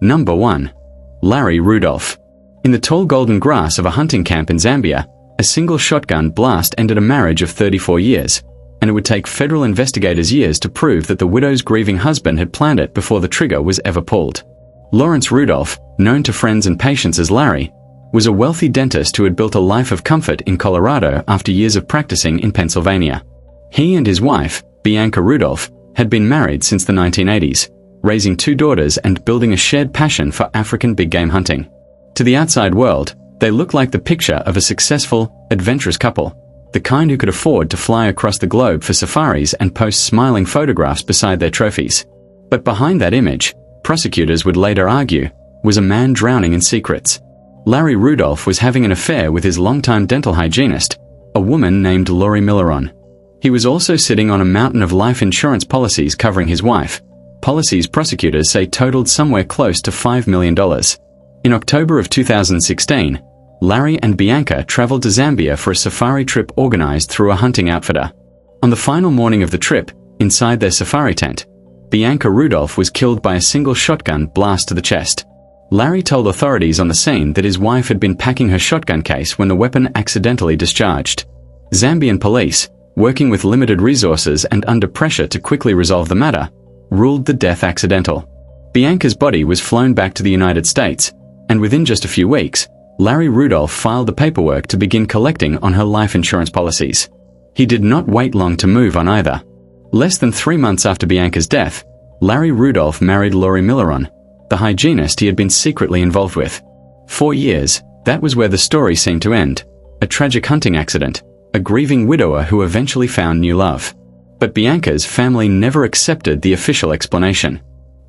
Number 1. Larry Rudolph. In the tall golden grass of a hunting camp in Zambia, a single shotgun blast ended a marriage of 34 years, and it would take federal investigators years to prove that the widow's grieving husband had planned it before the trigger was ever pulled. Lawrence Rudolph, known to friends and patients as Larry, was a wealthy dentist who had built a life of comfort in Colorado after years of practicing in Pennsylvania. He and his wife, Bianca Rudolph, had been married since the 1980s, raising 2 daughters and building a shared passion for African big game hunting. To the outside world, they looked like the picture of a successful, adventurous couple, the kind who could afford to fly across the globe for safaris and post smiling photographs beside their trophies. But behind that image, prosecutors would later argue, was a man drowning in secrets. Larry Rudolph was having an affair with his longtime dental hygienist, a woman named Lori Milleron. He was also sitting on a mountain of life insurance policies covering his wife, policies prosecutors say totaled somewhere close to $5 million. In October of 2016, Larry and Bianca traveled to Zambia for a safari trip organized through a hunting outfitter. On the final morning of the trip, inside their safari tent, Bianca Rudolph was killed by a single shotgun blast to the chest. Larry told authorities on the scene that his wife had been packing her shotgun case when the weapon accidentally discharged. Zambian police, working with limited resources and under pressure to quickly resolve the matter, ruled the death accidental. Bianca's body was flown back to the United States, and within just a few weeks, Larry Rudolph filed the paperwork to begin collecting on her life insurance policies. He did not wait long to move on either. Less than 3 months after Bianca's death, Larry Rudolph married Lori Milleron, the hygienist he had been secretly involved with. 4 years, that was where the story seemed to end. A tragic hunting accident, a grieving widower who eventually found new love. But Bianca's family never accepted the official explanation.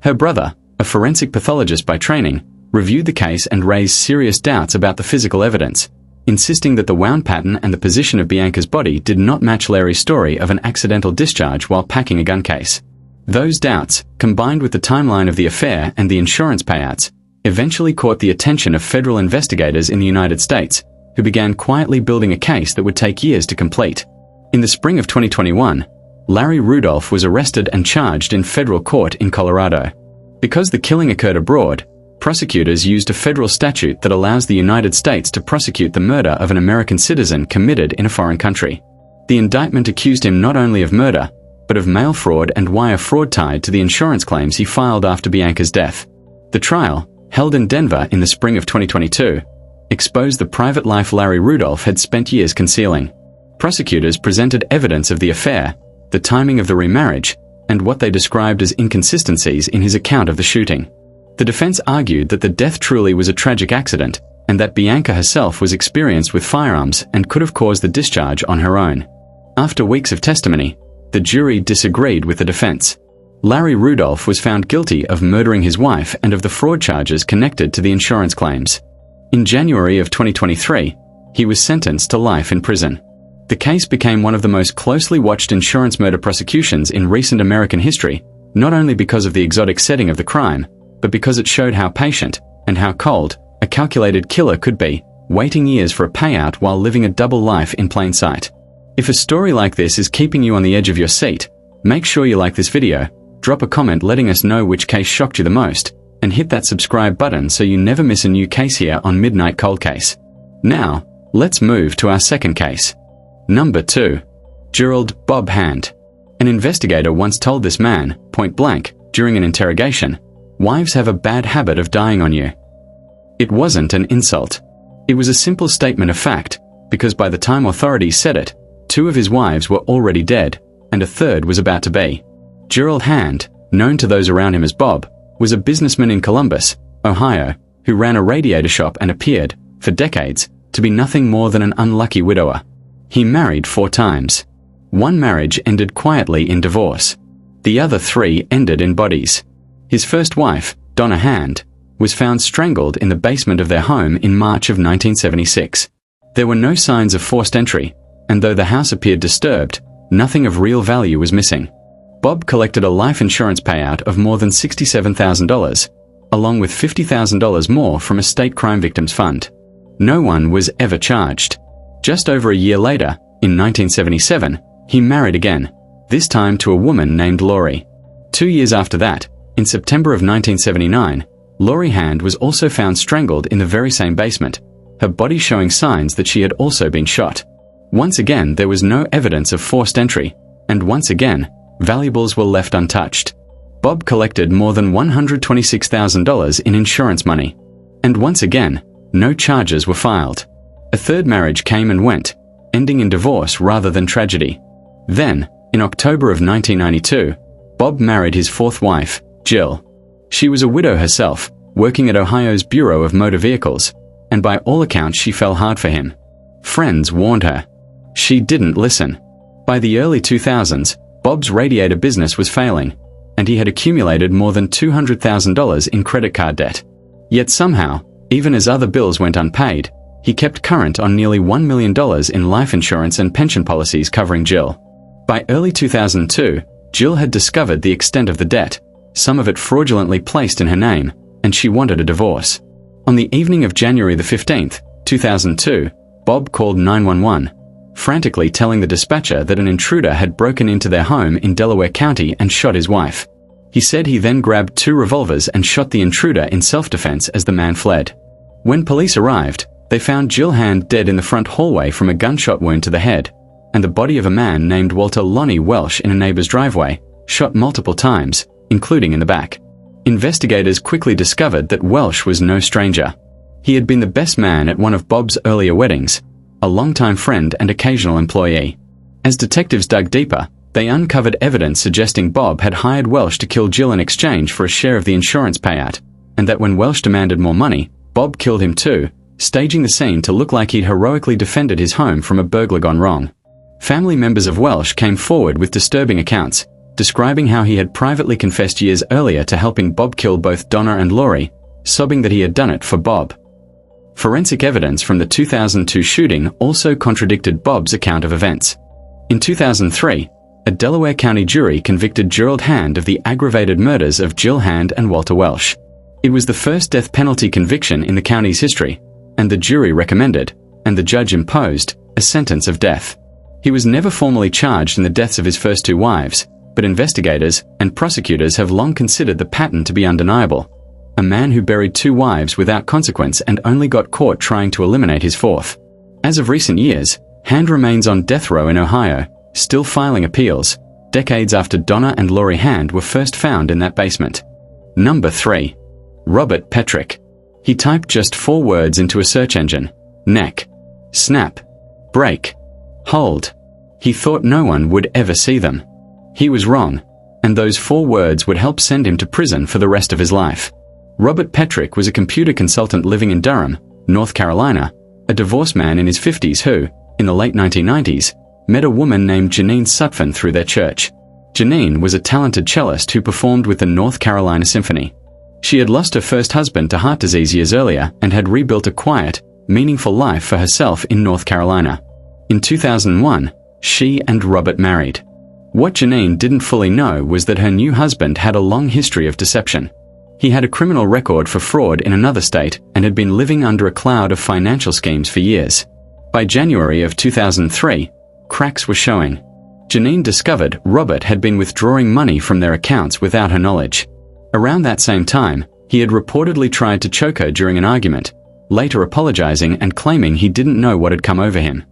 Her brother, a forensic pathologist by training, reviewed the case and raised serious doubts about the physical evidence, insisting that the wound pattern and the position of Bianca's body did not match Larry's story of an accidental discharge while packing a gun case. Those doubts, combined with the timeline of the affair and the insurance payouts, eventually caught the attention of federal investigators in the United States, who began quietly building a case that would take years to complete. In the spring of 2021, Larry Rudolph was arrested and charged in federal court in Colorado. Because the killing occurred abroad, prosecutors used a federal statute that allows the United States to prosecute the murder of an American citizen committed in a foreign country. The indictment accused him not only of murder, but of mail fraud and wire fraud tied to the insurance claims he filed after Bianca's death. The trial, held in Denver in the spring of 2022, exposed the private life Larry Rudolph had spent years concealing. Prosecutors presented evidence of the affair, the timing of the remarriage, and what they described as inconsistencies in his account of the shooting. The defense argued that the death truly was a tragic accident, and that Bianca herself was experienced with firearms and could have caused the discharge on her own. After weeks of testimony, the jury disagreed with the defense. Larry Rudolph was found guilty of murdering his wife and of the fraud charges connected to the insurance claims. In January of 2023, he was sentenced to life in prison. The case became one of the most closely watched insurance murder prosecutions in recent American history, not only because of the exotic setting of the crime, but because it showed how patient, and how cold, a calculated killer could be, waiting years for a payout while living a double life in plain sight. If a story like this is keeping you on the edge of your seat, make sure you like this video, drop a comment letting us know which case shocked you the most, and hit that subscribe button so you never miss a new case here on Midnight Cold Case. Now, let's move to our second case. Number 2. Gerald Bob Hand. An investigator once told this man, point blank, during an interrogation, "Wives have a bad habit of dying on you." It wasn't an insult. It was a simple statement of fact, because by the time authorities said it, 2 of his wives were already dead, and a third was about to be. Gerald Hand, known to those around him as Bob, was a businessman in Columbus, Ohio, who ran a radiator shop and appeared, for decades, to be nothing more than an unlucky widower. He married 4 times. 1 marriage ended quietly in divorce. The other 3 ended in bodies. His first wife, Donna Hand, was found strangled in the basement of their home in March of 1976. There were no signs of forced entry, and though the house appeared disturbed, nothing of real value was missing. Bob collected a life insurance payout of more than $67,000, along with $50,000 more from a state crime victims fund. No one was ever charged. Just over a year later, in 1977, he married again, this time to a woman named Lori. 2 years after that, in September of 1979, Laurie Hand was also found strangled in the very same basement, her body showing signs that she had also been shot. Once again, there was no evidence of forced entry, and once again, valuables were left untouched. Bob collected more than $126,000 in insurance money. And once again, no charges were filed. A third marriage came and went, ending in divorce rather than tragedy. Then, in October of 1992, Bob married his fourth wife, Jill. She was a widow herself, working at Ohio's Bureau of Motor Vehicles, and by all accounts she fell hard for him. Friends warned her. She didn't listen. By the early 2000s, Bob's radiator business was failing, and he had accumulated more than $200,000 in credit card debt. Yet somehow, even as other bills went unpaid, he kept current on nearly $1 million in life insurance and pension policies covering Jill. By early 2002, Jill had discovered the extent of the debt, some of it fraudulently placed in her name, and she wanted a divorce. On the evening of January 15, 2002, Bob called 911, frantically telling the dispatcher that an intruder had broken into their home in Delaware County and shot his wife. He said he then grabbed 2 revolvers and shot the intruder in self-defense as the man fled. When police arrived, they found Jill Hand dead in the front hallway from a gunshot wound to the head, and the body of a man named Walter Lonnie Welsh in a neighbor's driveway, shot multiple times, including in the back. Investigators quickly discovered that Welsh was no stranger. He had been the best man at one of Bob's earlier weddings, a longtime friend and occasional employee. As detectives dug deeper, they uncovered evidence suggesting Bob had hired Welsh to kill Jill in exchange for a share of the insurance payout, and that when Welsh demanded more money, Bob killed him too, staging the scene to look like he'd heroically defended his home from a burglar gone wrong. Family members of Welsh came forward with disturbing accounts, describing how he had privately confessed years earlier to helping Bob kill both Donna and Laurie, sobbing that he had done it for Bob. Forensic evidence from the 2002 shooting also contradicted Bob's account of events. In 2003, a Delaware County jury convicted Gerald Hand of the aggravated murders of Jill Hand and Walter Welsh. It was the first death penalty conviction in the county's history, and the jury recommended, and the judge imposed, a sentence of death. He was never formally charged in the deaths of his first 2 wives, but investigators and prosecutors have long considered the pattern to be undeniable. A man who buried 2 wives without consequence and only got caught trying to eliminate his fourth. As of recent years, Hand remains on death row in Ohio, still filing appeals, decades after Donna and Laurie Hand were first found in that basement. Number 3. Robert Petrick. He typed just 4 words into a search engine: neck, snap, break, hold. He thought no one would ever see them. He was wrong, and those 4 words would help send him to prison for the rest of his life. Robert Petrick was a computer consultant living in Durham, North Carolina, a divorced man in his 50s who, in the late 1990s, met a woman named Janine Sutphin through their church. Janine was a talented cellist who performed with the North Carolina Symphony. She had lost her first husband to heart disease years earlier and had rebuilt a quiet, meaningful life for herself in North Carolina. In 2001, she and Robert married. What Janine didn't fully know was that her new husband had a long history of deception. He had a criminal record for fraud in another state and had been living under a cloud of financial schemes for years. By January of 2003, cracks were showing. Janine discovered Robert had been withdrawing money from their accounts without her knowledge. Around that same time, he had reportedly tried to choke her during an argument, later apologizing and claiming he didn't know what had come over him.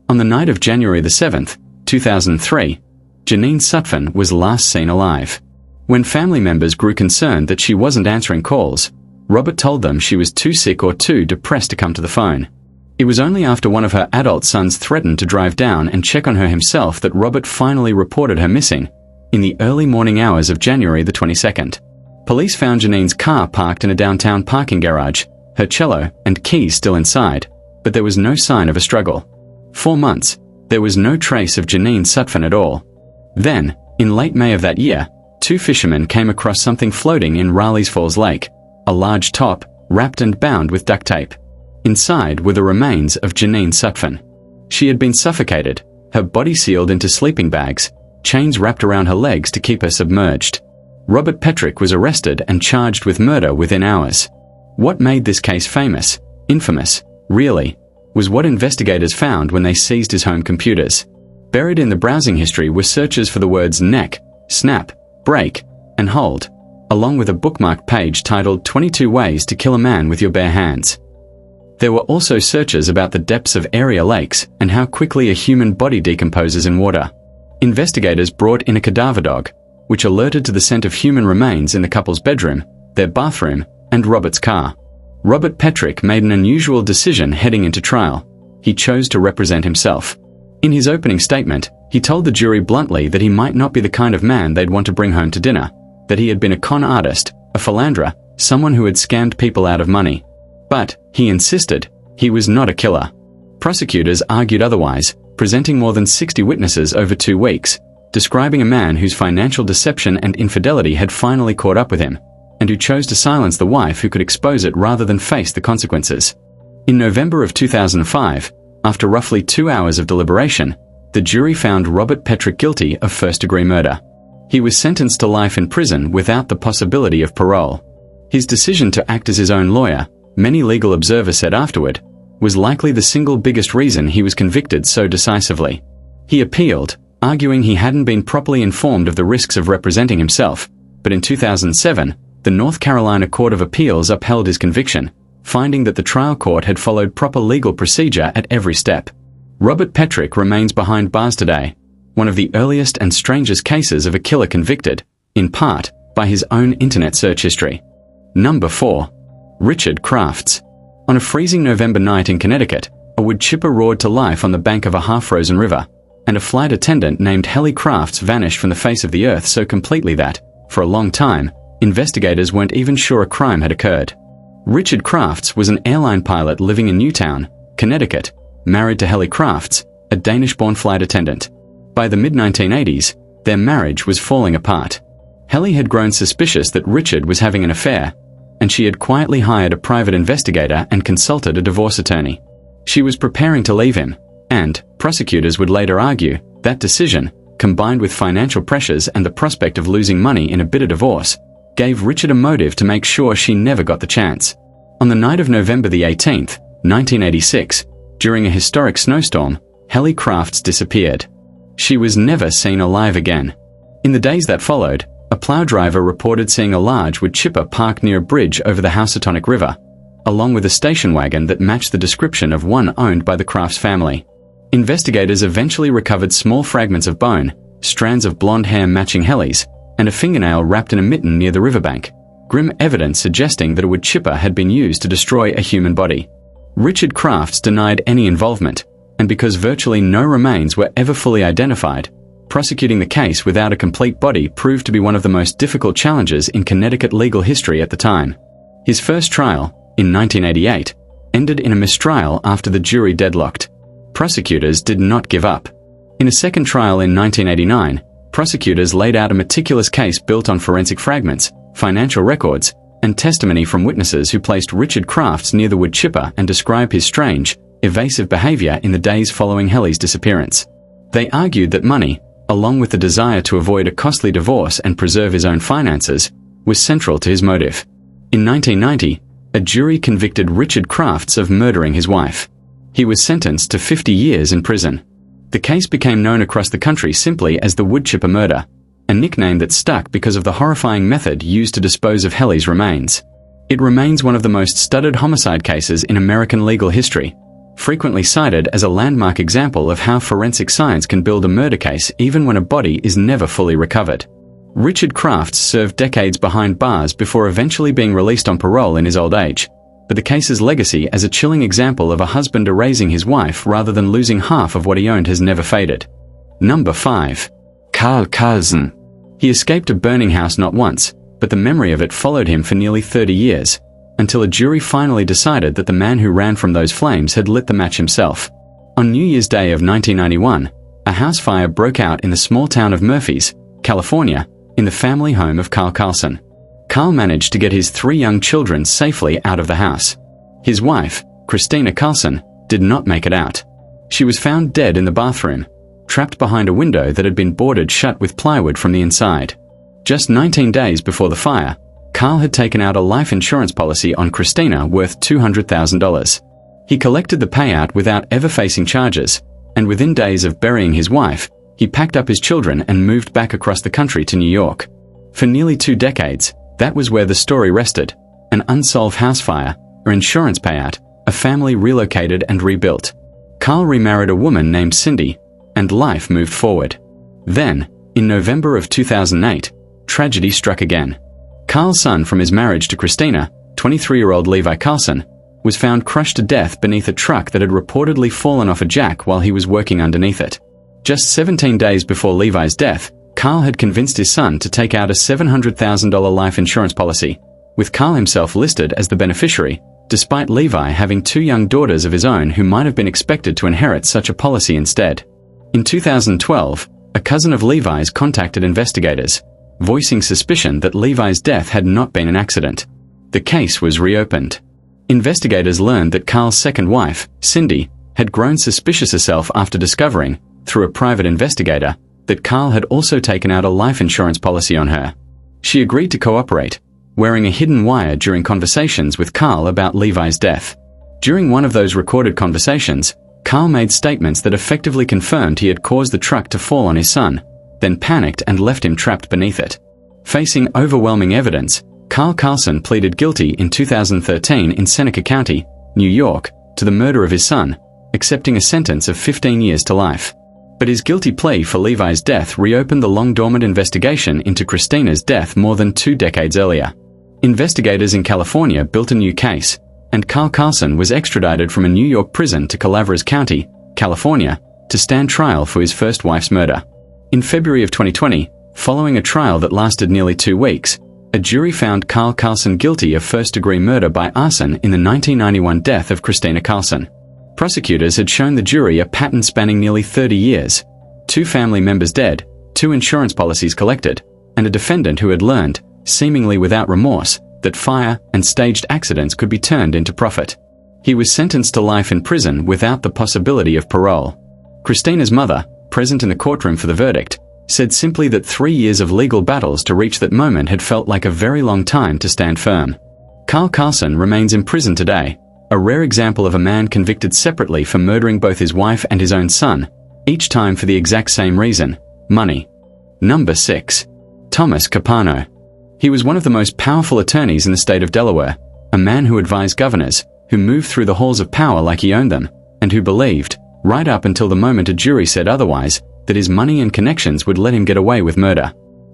On the night of January 7, 2003, Janine Sutphin was last seen alive. When family members grew concerned that she wasn't answering calls, Robert told them she was too sick or too depressed to come to the phone. It was only after one of her adult sons threatened to drive down and check on her himself that Robert finally reported her missing, in the early morning hours of January 22nd. Police found Janine's car parked in a downtown parking garage, her cello and keys still inside, but there was no sign of a struggle. 4 months, there was no trace of Janine Sutphin at all. Then, in late May of that year, 2 fishermen came across something floating in Raleigh's Falls Lake, a large top, wrapped and bound with duct tape. Inside were the remains of Janine Sutphin. She had been suffocated, her body sealed into sleeping bags, chains wrapped around her legs to keep her submerged. Robert Petrick was arrested and charged with murder within hours. What made this case famous, infamous, really, was what investigators found when they seized his home computers. Buried in the browsing history were searches for the words neck, snap, break, and hold. along with a bookmarked page titled 22 Ways to Kill a Man with Your Bare Hands. There were also searches about the depths of area lakes and how quickly a human body decomposes in water. Investigators brought in a cadaver dog, which alerted to the scent of human remains in the couple's bedroom, their bathroom, and Robert's car. Robert Petrick made an unusual decision heading into trial. He chose to represent himself. In his opening statement, he told the jury bluntly that he might not be the kind of man they'd want to bring home to dinner, that he had been a con artist, a philanderer, someone who had scammed people out of money. But, he insisted, he was not a killer. Prosecutors argued otherwise, presenting more than 60 witnesses over 2 weeks, describing a man whose financial deception and infidelity had finally caught up with him, and who chose to silence the wife who could expose it rather than face the consequences. In November of 2005, after roughly 2 hours of deliberation, the jury found Robert Petrick guilty of first-degree murder. He was sentenced to life in prison without the possibility of parole. His decision to act as his own lawyer, many legal observers said afterward, was likely the single biggest reason he was convicted so decisively. He appealed, arguing he hadn't been properly informed of the risks of representing himself, but in 2007, the North Carolina Court of Appeals upheld his conviction, finding that the trial court had followed proper legal procedure at every step. Robert Petrick remains behind bars today, one of the earliest and strangest cases of a killer convicted, in part, by his own internet search history. Number 4. Richard Crafts. On a freezing November night in Connecticut, a wood chipper roared to life on the bank of a half-frozen river, and a flight attendant named Helly Crafts vanished from the face of the earth so completely that, for a long time, investigators weren't even sure a crime had occurred. Richard Crafts was an airline pilot living in Newtown, Connecticut, married to Helly Crafts, a Danish-born flight attendant. By the mid-1980s, their marriage was falling apart. Helly had grown suspicious that Richard was having an affair, and she had quietly hired a private investigator and consulted a divorce attorney. She was preparing to leave him, and, prosecutors would later argue, that decision, combined with financial pressures and the prospect of losing money in a bitter divorce, gave Richard a motive to make sure she never got the chance. On the night of November the 18th, 1986, during a historic snowstorm, Helly Crafts disappeared. She was never seen alive again. In the days that followed, a plow driver reported seeing a large wood chipper parked near a bridge over the Housatonic River, along with a station wagon that matched the description of one owned by the Crafts family. Investigators eventually recovered small fragments of bone, strands of blonde hair matching Helly's, and a fingernail wrapped in a mitten near the riverbank, grim evidence suggesting that a wood chipper had been used to destroy a human body. Richard Crafts denied any involvement, and because virtually no remains were ever fully identified, prosecuting the case without a complete body proved to be one of the most difficult challenges in Connecticut legal history at the time. His first trial, in 1988, ended in a mistrial after the jury deadlocked. Prosecutors did not give up. In a second trial in 1989, prosecutors laid out a meticulous case built on forensic fragments, financial records, and testimony from witnesses who placed Richard Crafts near the wood chipper and described his strange, evasive behavior in the days following Helly's disappearance. They argued that money, along with the desire to avoid a costly divorce and preserve his own finances, was central to his motive. In 1990, a jury convicted Richard Crafts of murdering his wife. He was sentenced to 50 years in prison. The case became known across the country simply as the wood chipper murder, a nickname that stuck because of the horrifying method used to dispose of Helly's remains. It remains one of the most studied homicide cases in American legal history, frequently cited as a landmark example of how forensic science can build a murder case even when a body is never fully recovered. Richard Crafts served decades behind bars before eventually being released on parole in his old age, but the case's legacy as a chilling example of a husband erasing his wife rather than losing half of what he owned has never faded. Number 5. Karlsen. He escaped a burning house not once, but the memory of it followed him for nearly 30 years, until a jury finally decided that the man who ran from those flames had lit the match himself. On New Year's Day of 1991, a house fire broke out in the small town of Murphys, California, in the family home of Karlsen. Karl managed to get his 3 young children safely out of the house. His wife, Christina Karlsen, did not make it out. She was found dead in the bathroom, trapped behind a window that had been boarded shut with plywood from the inside. Just 19 days before the fire, Karl had taken out a life insurance policy on Christina worth $200,000. He collected the payout without ever facing charges, and within days of burying his wife, he packed up his children and moved back across the country to New York. For nearly 2 decades, That was where the story rested. An unsolved house fire, or insurance payout, a family relocated and rebuilt. Karl remarried a woman named Cindy, and life moved forward. Then, in November of 2008, tragedy struck again. Karl's son from his marriage to Christina, 23-year-old Levi Karlsen, was found crushed to death beneath a truck that had reportedly fallen off a jack while he was working underneath it. Just 17 days before Levi's death, Karl had convinced his son to take out a $700,000 life insurance policy, with Karl himself listed as the beneficiary, despite Levi having 2 young daughters of his own who might have been expected to inherit such a policy instead. In 2012, a cousin of Levi's contacted investigators, voicing suspicion that Levi's death had not been an accident. The case was reopened. Investigators learned that Karl's second wife, Cindy, had grown suspicious herself after discovering, through a private investigator, that Karl had also taken out a life insurance policy on her. She agreed to cooperate, wearing a hidden wire during conversations with Karl about Levi's death. During one of those recorded conversations, Karl made statements that effectively confirmed he had caused the truck to fall on his son, then panicked and left him trapped beneath it. Facing overwhelming evidence, Karlsen pleaded guilty in 2013 in Seneca County, New York, to the murder of his son, accepting a sentence of 15 years to life. But his guilty plea for Levi's death reopened the long-dormant investigation into Christina's death more than 2 decades earlier. Investigators in California built a new case, and Karlsen was extradited from a New York prison to Calaveras County, California, to stand trial for his first wife's murder. In February of 2020, following a trial that lasted nearly 2 weeks, a jury found Karlsen guilty of first-degree murder by arson in the 1991 death of Christina Karlsen. Prosecutors had shown the jury a pattern spanning nearly 30 years, 2 family members dead, 2 insurance policies collected, and a defendant who had learned, seemingly without remorse, that fire and staged accidents could be turned into profit. He was sentenced to life in prison without the possibility of parole. Christina's mother, present in the courtroom for the verdict, said simply that 3 years of legal battles to reach that moment had felt like a very long time to stand firm. Karlsen remains in prison today, a rare example of a man convicted separately for murdering both his wife and his own son, each time for the exact same reason: money. Number 6. Thomas Capano. He was one of the most powerful attorneys in the state of Delaware, a man who advised governors, who moved through the halls of power like he owned them, and who believed, right up until the moment a jury said otherwise, that his money and connections would let him get away with murder.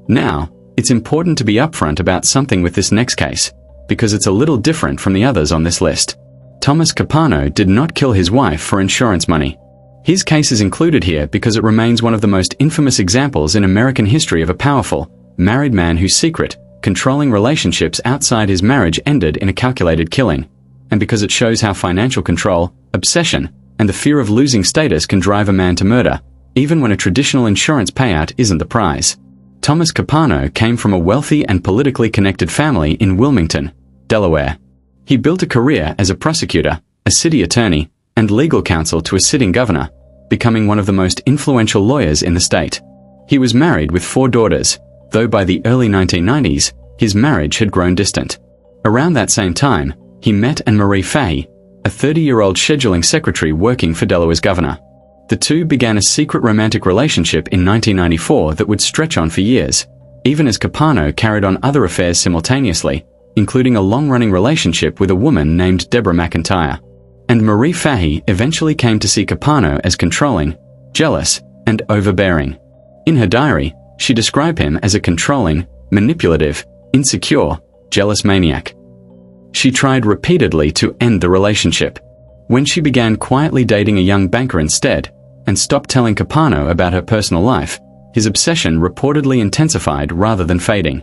Now, it's important to be upfront about something with this next case, because it's a little different from the others on this list. Thomas Capano did not kill his wife for insurance money. His case is included here because it remains one of the most infamous examples in American history of a powerful, married man whose secret, controlling relationships outside his marriage ended in a calculated killing, and because it shows how financial control, obsession, and the fear of losing status can drive a man to murder, even when a traditional insurance payout isn't the prize. Thomas Capano came from a wealthy and politically connected family in Wilmington, Delaware. He built a career as a prosecutor, a city attorney, and legal counsel to a sitting governor, becoming one of the most influential lawyers in the state. He was married with 4 daughters, though by the early 1990s, his marriage had grown distant. Around that same time, he met Anne-Marie Fahey, a 30-year-old scheduling secretary working for Delaware's governor. The two began a secret romantic relationship in 1994 that would stretch on for years, even as Capano carried on other affairs simultaneously, including a long-running relationship with a woman named Deborah McIntyre. And Marie Fahey eventually came to see Capano as controlling, jealous, and overbearing. In her diary, she described him as a controlling, manipulative, insecure, jealous maniac. She tried repeatedly to end the relationship. When she began quietly dating a young banker instead, and stopped telling Capano about her personal life, his obsession reportedly intensified rather than fading.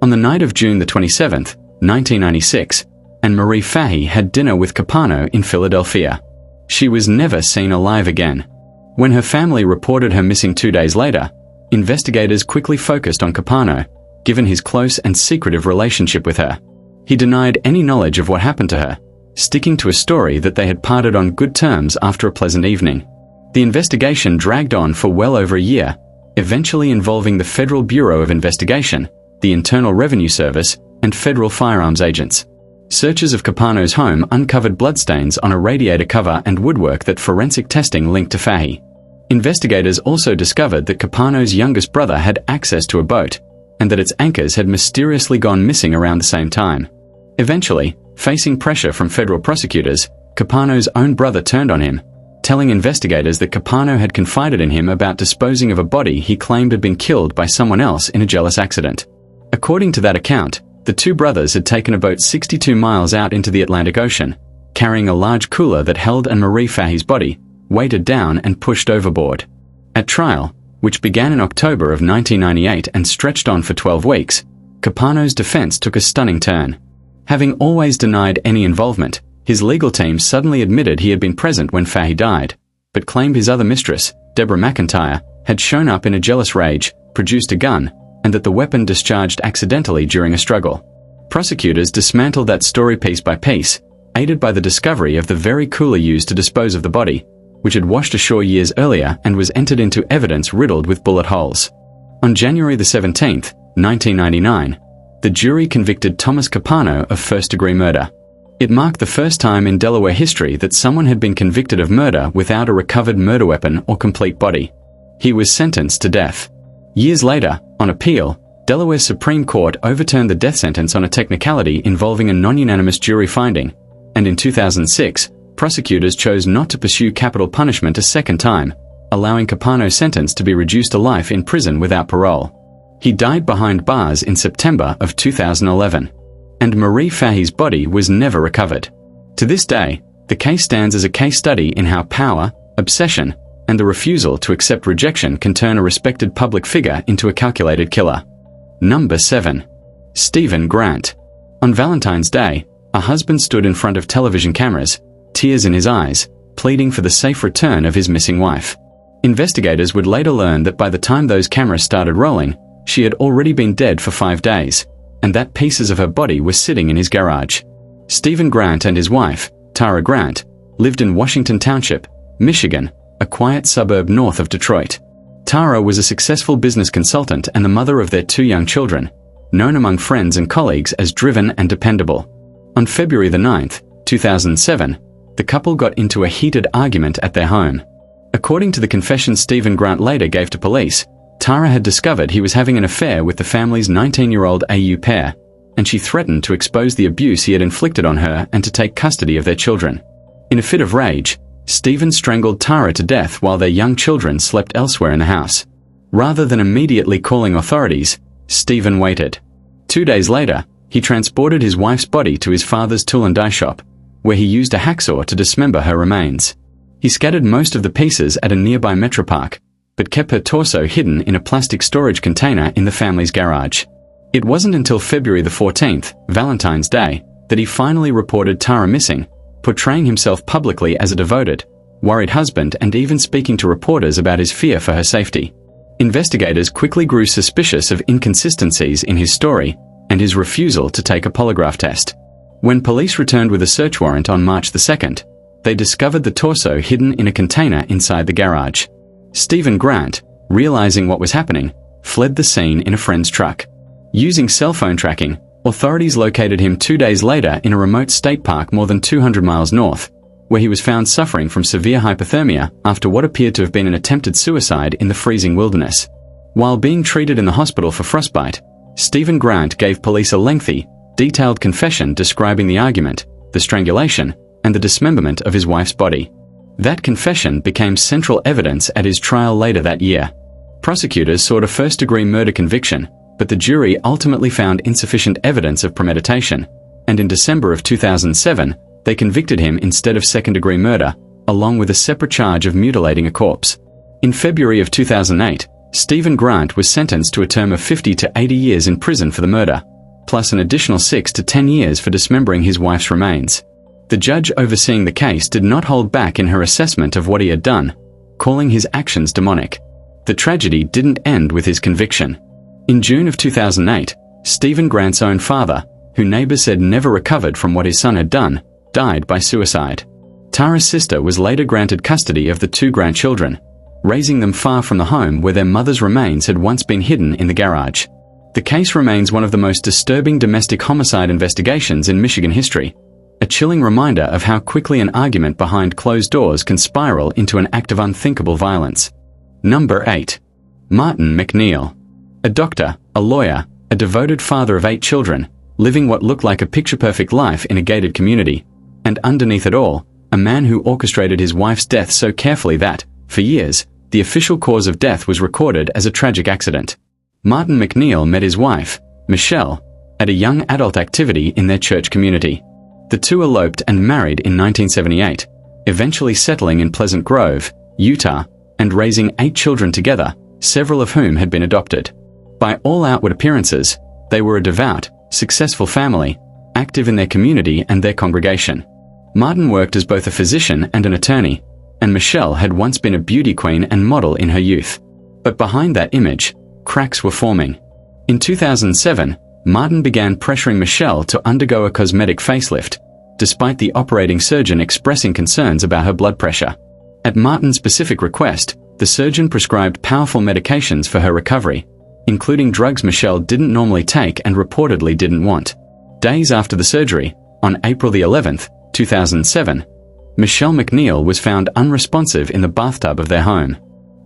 On the night of June the 27th, 1996, Anne-Marie Fahey had dinner with Capano in Philadelphia. She was never seen alive again. When her family reported her missing 2 days later, investigators quickly focused on Capano, given his close and secretive relationship with her. He denied any knowledge of what happened to her, sticking to a story that they had parted on good terms after a pleasant evening. The investigation dragged on for well over a year, eventually involving the Federal Bureau of Investigation, the Internal Revenue Service, and federal firearms agents. Searches of Capano's home uncovered bloodstains on a radiator cover and woodwork that forensic testing linked to Fahey. Investigators also discovered that Capano's youngest brother had access to a boat, and that its anchors had mysteriously gone missing around the same time. Eventually, facing pressure from federal prosecutors, Capano's own brother turned on him, telling investigators that Capano had confided in him about disposing of a body he claimed had been killed by someone else in a jealous accident. According to that account, the two brothers had taken a boat 62 miles out into the Atlantic Ocean, carrying a large cooler that held Anne-Marie Fahey's body, weighted down and pushed overboard. At trial, which began in October of 1998 and stretched on for 12 weeks, Capano's defense took a stunning turn. Having always denied any involvement, his legal team suddenly admitted he had been present when Fahey died, but claimed his other mistress, Deborah McIntyre, had shown up in a jealous rage, produced a gun, and that the weapon discharged accidentally during a struggle. Prosecutors dismantled that story piece by piece, aided by the discovery of the very cooler used to dispose of the body, which had washed ashore years earlier and was entered into evidence riddled with bullet holes. On January 17, 1999, the jury convicted Thomas Capano of first-degree murder. It marked the first time in Delaware history that someone had been convicted of murder without a recovered murder weapon or complete body. He was sentenced to death. Years later, on appeal, Delaware's Supreme Court overturned the death sentence on a technicality involving a non-unanimous jury finding, and in 2006, prosecutors chose not to pursue capital punishment a second time, allowing Capano's sentence to be reduced to life in prison without parole. He died behind bars in September of 2011, and Marie Fahey's body was never recovered. To this day, the case stands as a case study in how power, obsession, and the refusal to accept rejection can turn a respected public figure into a calculated killer. Number 7. Stephen Grant. On Valentine's Day, a husband stood in front of television cameras, tears in his eyes, pleading for the safe return of his missing wife. Investigators would later learn that by the time those cameras started rolling, she had already been dead for 5 days, and that pieces of her body were sitting in his garage. Stephen Grant and his wife, Tara Grant, lived in Washington Township, Michigan, a quiet suburb north of Detroit. Tara was a successful business consultant and the mother of their 2 young children, known among friends and colleagues as driven and dependable. On February 9, 2007, the couple got into a heated argument at their home. According to the confession Stephen Grant later gave to police, Tara had discovered he was having an affair with the family's 19-year-old au pair, and she threatened to expose the abuse he had inflicted on her and to take custody of their children. In a fit of rage, Stephen strangled Tara to death while their young children slept elsewhere in the house. Rather than immediately calling authorities, Stephen waited. 2 days later, he transported his wife's body to his father's tool and die shop, where he used a hacksaw to dismember her remains. He scattered most of the pieces at a nearby metro park, but kept her torso hidden in a plastic storage container in the family's garage. It wasn't until February 14th, Valentine's Day, that he finally reported Tara missing, portraying himself publicly as a devoted, worried husband and even speaking to reporters about his fear for her safety. Investigators quickly grew suspicious of inconsistencies in his story and his refusal to take a polygraph test. When police returned with a search warrant on March 2nd, they discovered the torso hidden in a container inside the garage. Stephen Grant, realizing what was happening, fled the scene in a friend's truck. Using cell phone tracking, authorities located him 2 days later in a remote state park more than 200 miles north, where he was found suffering from severe hypothermia after what appeared to have been an attempted suicide in the freezing wilderness. While being treated in the hospital for frostbite, Stephen Grant gave police a lengthy, detailed confession describing the argument, the strangulation, and the dismemberment of his wife's body. That confession became central evidence at his trial later that year. Prosecutors sought a first-degree murder conviction, but the jury ultimately found insufficient evidence of premeditation, and in December of 2007, they convicted him instead of second-degree murder, along with a separate charge of mutilating a corpse. In February of 2008, Stephen Grant was sentenced to a term of 50 to 80 years in prison for the murder, plus an additional 6 to 10 years for dismembering his wife's remains. The judge overseeing the case did not hold back in her assessment of what he had done, calling his actions demonic. The tragedy didn't end with his conviction. In June of 2008, Stephen Grant's own father, who neighbors said never recovered from what his son had done, died by suicide. Tara's sister was later granted custody of the 2 grandchildren, raising them far from the home where their mother's remains had once been hidden in the garage. The case remains one of the most disturbing domestic homicide investigations in Michigan history, a chilling reminder of how quickly an argument behind closed doors can spiral into an act of unthinkable violence. Number 8. Martin MacNeill. A doctor, a lawyer, a devoted father of 8 children, living what looked like a picture-perfect life in a gated community, and underneath it all, a man who orchestrated his wife's death so carefully that, for years, the official cause of death was recorded as a tragic accident. Martin MacNeill met his wife, Michelle, at a young adult activity in their church community. The two eloped and married in 1978, eventually settling in Pleasant Grove, Utah, and raising 8 children together, several of whom had been adopted. By all outward appearances, they were a devout, successful family, active in their community and their congregation. Martin worked as both a physician and an attorney, and Michelle had once been a beauty queen and model in her youth. But behind that image, cracks were forming. In 2007, Martin began pressuring Michelle to undergo a cosmetic facelift, despite the operating surgeon expressing concerns about her blood pressure. At Martin's specific request, the surgeon prescribed powerful medications for her recovery, including drugs Michelle didn't normally take and reportedly didn't want. Days after the surgery, on April the 11th, 2007, Michelle MacNeill was found unresponsive in the bathtub of their home.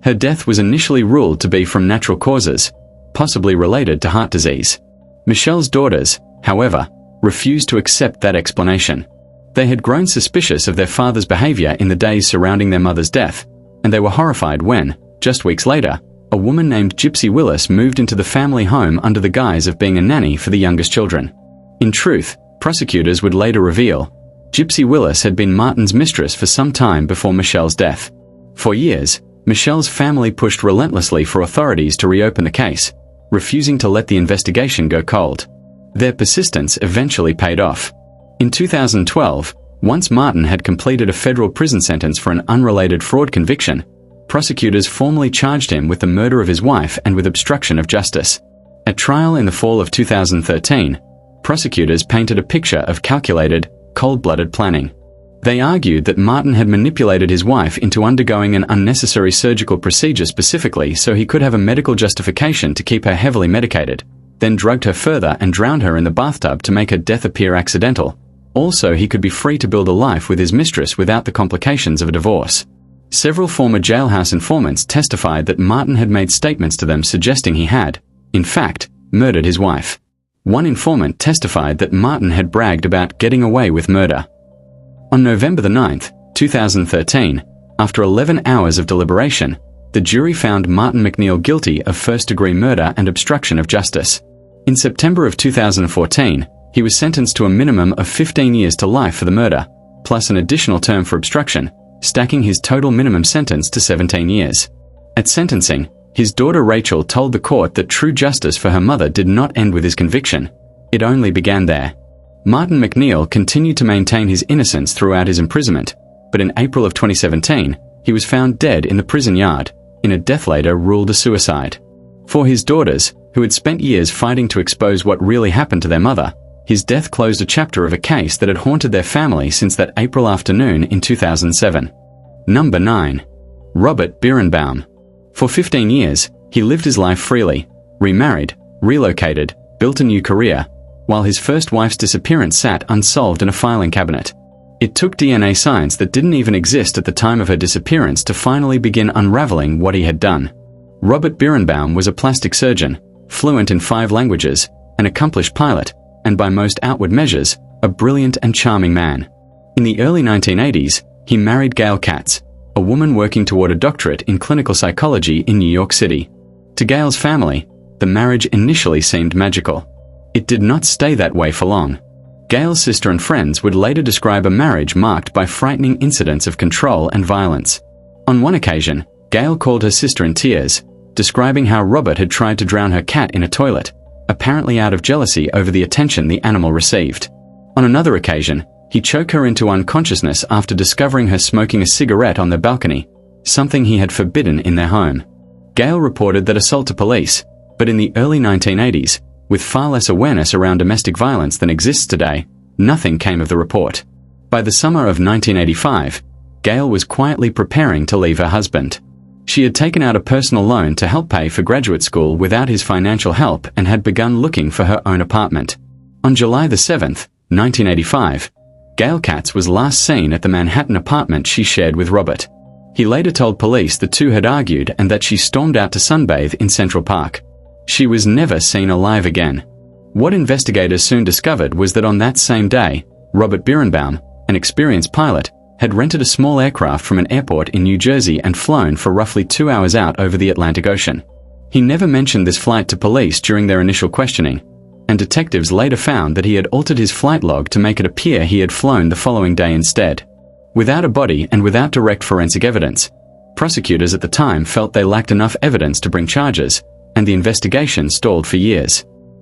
Her death was initially ruled to be from natural causes, possibly related to heart disease. Michelle's daughters, however, refused to accept that explanation. They had grown suspicious of their father's behavior in the days surrounding their mother's death, and they were horrified when, just weeks later, a woman named Gypsy Willis moved into the family home under the guise of being a nanny for the youngest children. In truth, prosecutors would later reveal, Gypsy Willis had been Martin's mistress for some time before Michelle's death. For years, Michelle's family pushed relentlessly for authorities to reopen the case, refusing to let the investigation go cold. Their persistence eventually paid off. In 2012, once Martin had completed a federal prison sentence for an unrelated fraud conviction, prosecutors formally charged him with the murder of his wife and with obstruction of justice. At trial in the fall of 2013, prosecutors painted a picture of calculated, cold-blooded planning. They argued that Martin had manipulated his wife into undergoing an unnecessary surgical procedure specifically so he could have a medical justification to keep her heavily medicated, then drugged her further and drowned her in the bathtub to make her death appear accidental. Also, he could be free to build a life with his mistress without the complications of a divorce. Several former jailhouse informants testified that Martin had made statements to them suggesting he had, in fact, murdered his wife. One informant testified that Martin had bragged about getting away with murder. On November 9, 2013, after 11 hours of deliberation, the jury found Martin MacNeill guilty of first-degree murder and obstruction of justice. In September of 2014, he was sentenced to a minimum of 15 years to life for the murder, plus an additional term for obstruction, stacking his total minimum sentence to 17 years. At sentencing, his daughter Rachel told the court that true justice for her mother did not end with his conviction. It only began there. Martin MacNeill continued to maintain his innocence throughout his imprisonment, but in April of 2017, he was found dead in the prison yard, in a death later ruled a suicide. For his daughters, who had spent years fighting to expose what really happened to their mother, his death closed a chapter of a case that had haunted their family since that April afternoon in 2007. Number 9. Robert Bierenbaum. For 15 years, he lived his life freely, remarried, relocated, built a new career, while his first wife's disappearance sat unsolved in a filing cabinet. It took DNA science that didn't even exist at the time of her disappearance to finally begin unraveling what he had done. Robert Bierenbaum was a plastic surgeon, fluent in 5 languages, an accomplished pilot, and by most outward measures, a brilliant and charming man. In the early 1980s, he married Gail Katz, a woman working toward a doctorate in clinical psychology in New York City. To Gail's family, the marriage initially seemed magical. It did not stay that way for long. Gail's sister and friends would later describe a marriage marked by frightening incidents of control and violence. On one occasion, Gail called her sister in tears, describing how Robert had tried to drown her cat in a toilet, apparently out of jealousy over the attention the animal received. On another occasion, he choked her into unconsciousness after discovering her smoking a cigarette on their balcony, something he had forbidden in their home. Gail reported that assault to police, but in the early 1980s, with far less awareness around domestic violence than exists today, nothing came of the report. By the summer of 1985, Gail was quietly preparing to leave her husband. She had taken out a personal loan to help pay for graduate school without his financial help and had begun looking for her own apartment. On July 7, 1985, Gail Katz was last seen at the Manhattan apartment she shared with Robert. He later told police the two had argued and that she stormed out to sunbathe in Central Park. She was never seen alive again. What investigators soon discovered was that on that same day, Robert Bierenbaum, an experienced pilot, had rented a small aircraft from an airport in New Jersey and flown for roughly 2 hours out over the Atlantic Ocean. He never mentioned this flight to police during their initial questioning, and detectives later found that he had altered his flight log to make it appear he had flown the following day instead. Without a body and without direct forensic evidence, prosecutors at the time felt they lacked enough evidence to bring charges, and the investigation stalled for years.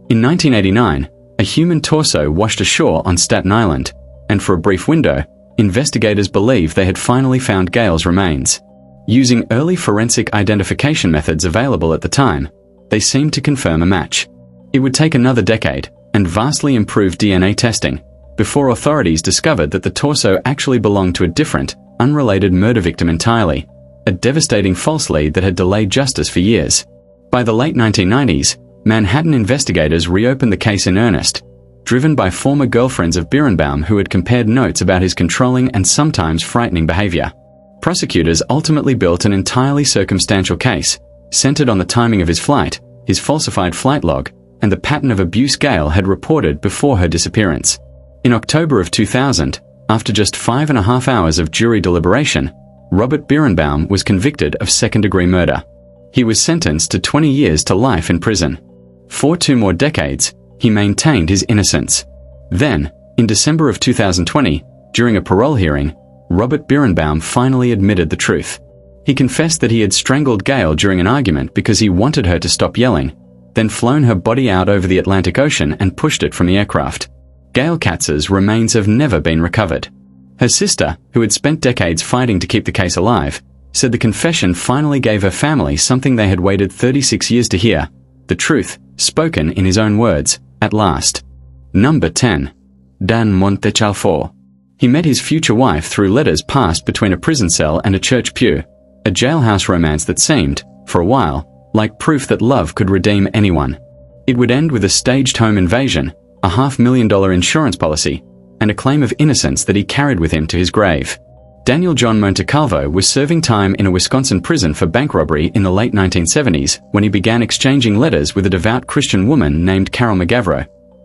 In 1989, a human torso washed ashore on Staten Island, and for a brief window, investigators believed they had finally found Gail's remains. Using early forensic identification methods available at the time, they seemed to confirm a match. It would take another decade, and vastly improved DNA testing, before authorities discovered that the torso actually belonged to a different, unrelated murder victim entirely, a devastating false lead that had delayed justice for years. By the late 1990s, Manhattan investigators reopened the case in earnest, driven by former girlfriends of Bierenbaum who had compared notes about his controlling and sometimes frightening behavior. Prosecutors ultimately built an entirely circumstantial case, centered on the timing of his flight, his falsified flight log, and the pattern of abuse Gail had reported before her disappearance. In October of 2000, after just 5.5 hours of jury deliberation, Robert Bierenbaum was convicted of second-degree murder. He was sentenced to 20 years to life in prison. For 2 more decades, he maintained his innocence. Then, in December of 2020, during a parole hearing, Robert Bierenbaum finally admitted the truth. He confessed that he had strangled Gail during an argument because he wanted her to stop yelling, then flown her body out over the Atlantic Ocean and pushed it from the aircraft. Gail Katz's remains have never been recovered. Her sister, who had spent decades fighting to keep the case alive, said the confession finally gave her family something they had waited 36 years to hear: the truth, spoken in his own words, at last. Number 10. Dan Montecalvo. He met his future wife through letters passed between a prison cell and a church pew, a jailhouse romance that seemed, for a while, like proof that love could redeem anyone. It would end with a staged home invasion, a $500,000 insurance policy, and a claim of innocence that he carried with him to his grave. Daniel John Montecalvo was serving time in a Wisconsin prison for bank robbery in the late 1970s when he began exchanging letters with a devout Christian woman named Karl,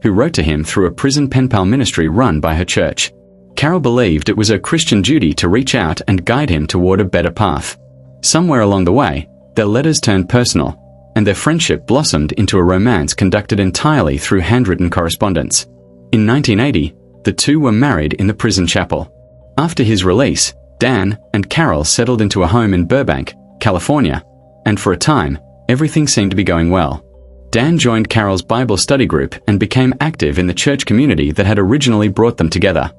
who wrote to him through a prison pen pal ministry run by her church. Karl believed it was her Christian duty to reach out and guide him toward a better path. Somewhere along the way, their letters turned personal, and their friendship blossomed into a romance conducted entirely through handwritten correspondence. In 1980, the two were married in the prison chapel. After his release, Dan and Karl settled into a home in Burbank, California, and for a time, everything seemed to be going well. Dan joined Karl's Bible study group and became active in the church community that had originally brought them together.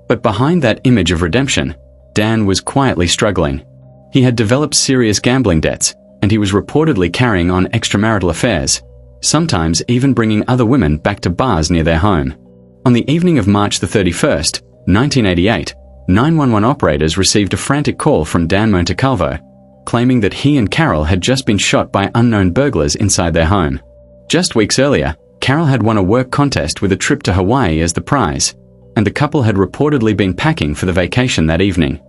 But behind that image of redemption, Dan was quietly struggling. He had developed serious gambling debts, and he was reportedly carrying on extramarital affairs, sometimes even bringing other women back to bars near their home. On the evening of March 31st, 1988, 911 operators received a frantic call from Dan Montecalvo, claiming that he and Karl had just been shot by unknown burglars inside their home. Just weeks earlier, Karl had won a work contest with a trip to Hawaii as the prize, and the couple had reportedly been packing for the vacation that evening.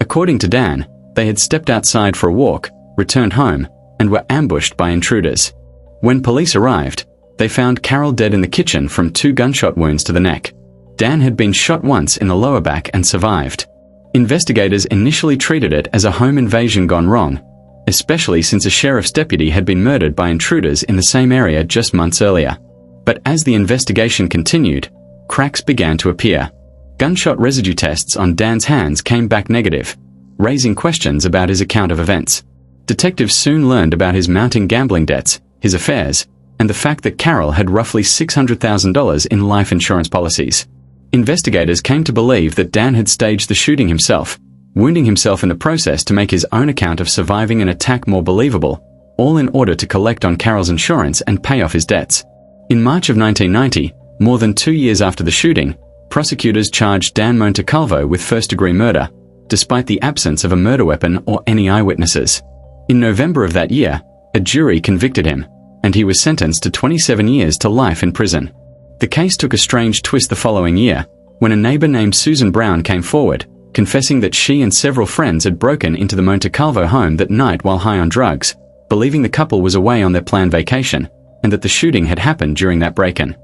According to Dan, they had stepped outside for a walk, returned home, and were ambushed by intruders. When police arrived, they found Karl dead in the kitchen from 2 gunshot wounds to the neck. Dan had been shot once in the lower back and survived. Investigators initially treated it as a home invasion gone wrong, especially since a sheriff's deputy had been murdered by intruders in the same area just months earlier. But as the investigation continued, cracks began to appear. Gunshot residue tests on Dan's hands came back negative, raising questions about his account of events. Detectives soon learned about his mounting gambling debts, his affairs, and the fact that Karl had roughly $600,000 in life insurance policies. Investigators came to believe that Dan had staged the shooting himself, wounding himself in the process to make his own account of surviving an attack more believable, all in order to collect on Karl's insurance and pay off his debts. In March of 1990, more than 2 years after the shooting, prosecutors charged Dan Montecalvo with first-degree murder, despite the absence of a murder weapon or any eyewitnesses. In November of that year, a jury convicted him, and he was sentenced to 27 years to life in prison. The case took a strange twist the following year, when a neighbor named Susan Brown came forward, confessing that she and several friends had broken into the Montecalvo home that night while high on drugs, believing the couple was away on their planned vacation, and that the shooting had happened during that break-in.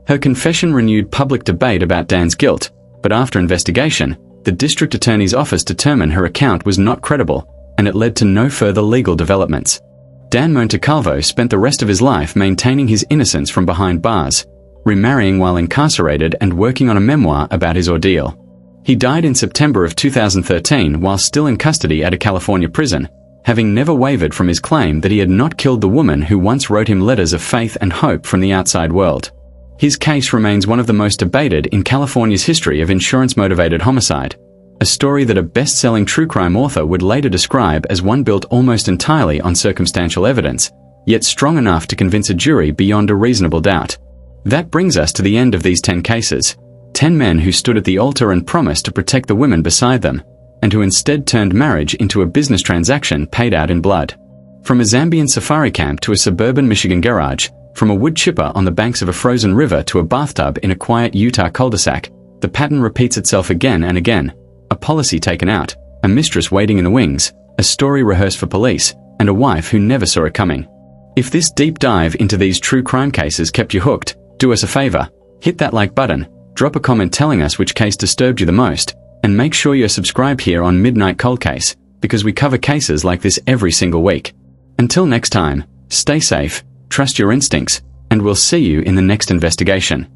Her confession renewed public debate about Dan's guilt, but after investigation, the district attorney's office determined her account was not credible, and it led to no further legal developments. Dan Montecalvo spent the rest of his life maintaining his innocence from behind bars, remarrying while incarcerated and working on a memoir about his ordeal. He died in September of 2013 while still in custody at a California prison, having never wavered from his claim that he had not killed the woman who once wrote him letters of faith and hope from the outside world. His case remains one of the most debated in California's history of insurance-motivated homicide, a story that a best-selling true crime author would later describe as one built almost entirely on circumstantial evidence, yet strong enough to convince a jury beyond a reasonable doubt. That brings us to the end of these 10 cases. 10 men who stood at the altar and promised to protect the women beside them, and who instead turned marriage into a business transaction paid out in blood. From a Zambian safari camp to a suburban Michigan garage, from a wood chipper on the banks of a frozen river to a bathtub in a quiet Utah cul-de-sac, the pattern repeats itself again and again. A policy taken out, a mistress waiting in the wings, a story rehearsed for police, and a wife who never saw it coming. If this deep dive into these true crime cases kept you hooked, do us a favor, hit that like button, drop a comment telling us which case disturbed you the most, and make sure you're subscribed here on Midnight Cold Case, because we cover cases like this every single week. Until next time, stay safe, trust your instincts, and we'll see you in the next investigation.